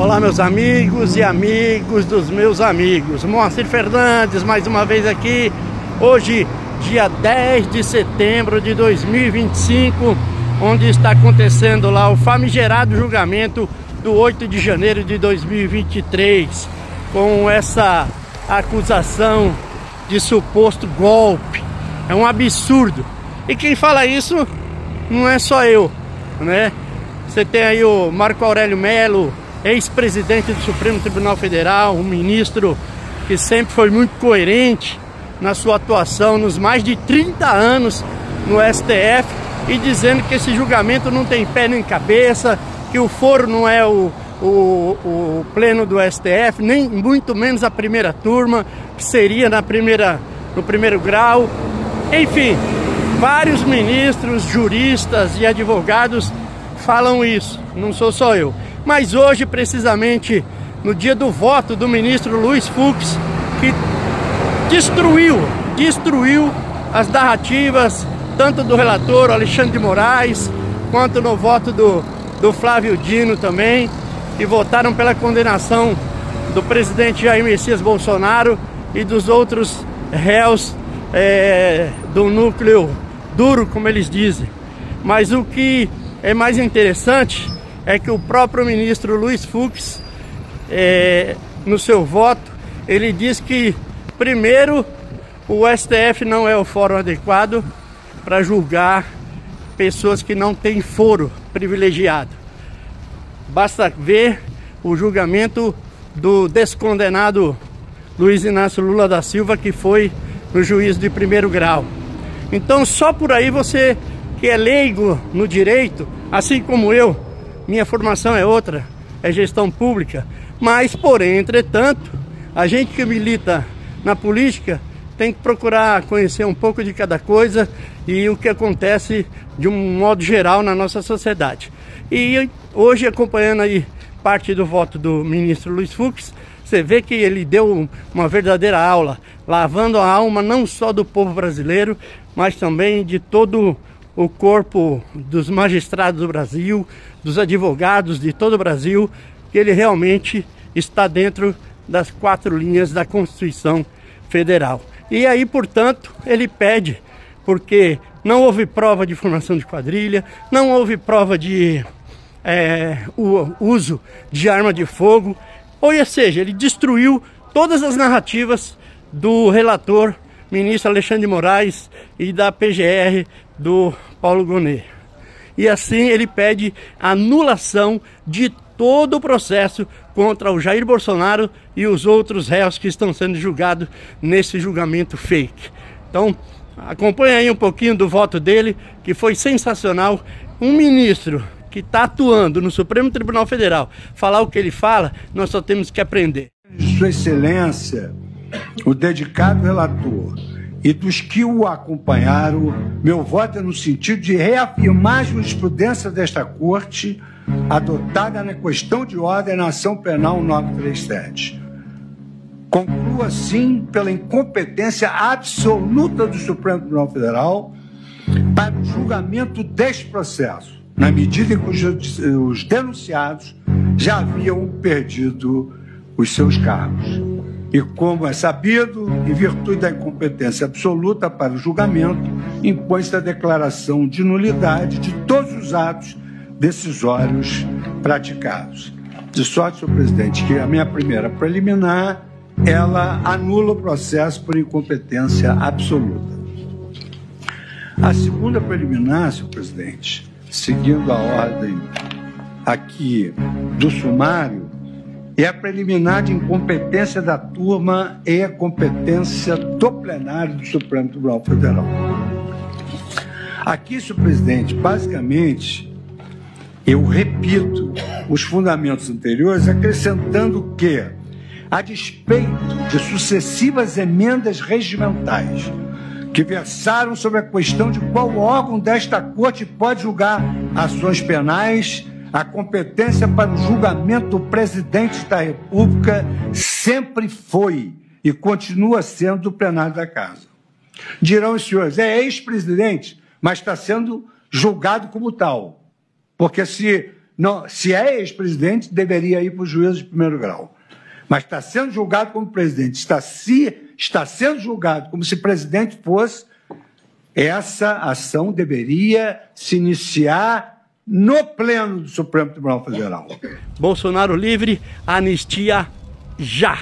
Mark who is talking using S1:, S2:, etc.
S1: Olá, meus amigos e amigos dos meus amigos. Moacir Fernandes, mais uma vez aqui. Hoje, dia 10 de setembro de 2025, onde está acontecendo lá o famigerado julgamento do 8 de janeiro de 2023, com essa acusação de suposto golpe. É um absurdo. E quem fala isso não é só eu, né? Você tem aí o Marco Aurélio Mello, ex-presidente do Supremo Tribunal Federal, um ministro que sempre foi muito coerente na sua atuação nos mais de 30 anos no STF, e dizendo que esse julgamento não tem pé nem cabeça, que o foro não é o pleno do STF, nem muito menos a primeira turma, que seria no primeiro grau. Enfim, vários ministros, juristas e advogados falam isso, não sou só eu. Mas hoje, precisamente, no dia do voto do ministro Luiz Fux, que destruiu as narrativas, tanto do relator Alexandre de Moraes, quanto no voto do Flávio Dino também, que votaram pela condenação do presidente Jair Messias Bolsonaro e dos outros réus do núcleo duro, como eles dizem. Mas o que é mais interessante é que o próprio ministro Luiz Fux, no seu voto, ele diz que, primeiro, o STF não é o fórum adequado para julgar pessoas que não têm foro privilegiado. Basta ver o julgamento do descondenado Luiz Inácio Lula da Silva, que foi no juízo de primeiro grau. Então, só por aí você que é leigo no direito, assim como eu, minha formação é outra, é gestão pública, mas, porém, entretanto, a gente que milita na política tem que procurar conhecer um pouco de cada coisa e o que acontece de um modo geral na nossa sociedade. E hoje, acompanhando aí parte do voto do ministro Luiz Fux, você vê que ele deu uma verdadeira aula, lavando a alma não só do povo brasileiro, mas também de todo o corpo dos magistrados do Brasil, dos advogados de todo o Brasil, que ele realmente está dentro das 4 linhas da Constituição Federal. E aí, portanto, ele pede, porque não houve prova de formação de quadrilha, não houve prova de o uso de arma de fogo, ou seja, ele destruiu todas as narrativas do relator, ministro Alexandre de Moraes, e da PGR do Paulo Gonet. E assim ele pede a anulação de todo o processo contra o Jair Bolsonaro e os outros réus que estão sendo julgados nesse julgamento fake. Então, acompanha aí um pouquinho do voto dele, que foi sensacional. Um ministro que está atuando no Supremo Tribunal Federal, falar o que ele fala, nós só temos que aprender.
S2: Sua Excelência, o dedicado relator e dos que o acompanharam, meu voto é no sentido de reafirmar a jurisprudência desta Corte adotada na questão de ordem na ação penal 937. Concluo assim pela incompetência absoluta do Supremo Tribunal Federal para o julgamento deste processo, na medida em que os denunciados já haviam perdido os seus cargos. E como é sabido, em virtude da incompetência absoluta para o julgamento, impõe-se a declaração de nulidade de todos os atos decisórios praticados. De sorte, senhor presidente, que a minha primeira preliminar, ela anula o processo por incompetência absoluta. A segunda preliminar, senhor presidente, seguindo a ordem aqui do sumário, é a preliminar de incompetência da turma e a competência do plenário do Supremo Tribunal Federal. Aqui, senhor presidente, basicamente, eu repito os fundamentos anteriores, acrescentando que, a despeito de sucessivas emendas regimentais que versaram sobre a questão de qual órgão desta Corte pode julgar ações penais, a competência para o julgamento do presidente da República sempre foi e continua sendo do plenário da Casa. Dirão os senhores, é ex-presidente, mas está sendo julgado como tal. Porque se não, se é ex-presidente, deveria ir para o juízo de primeiro grau. Mas está sendo julgado como presidente, está sendo julgado como se presidente fosse, essa ação deveria se iniciar no pleno do Supremo Tribunal Federal.
S1: Bolsonaro livre, anistia já!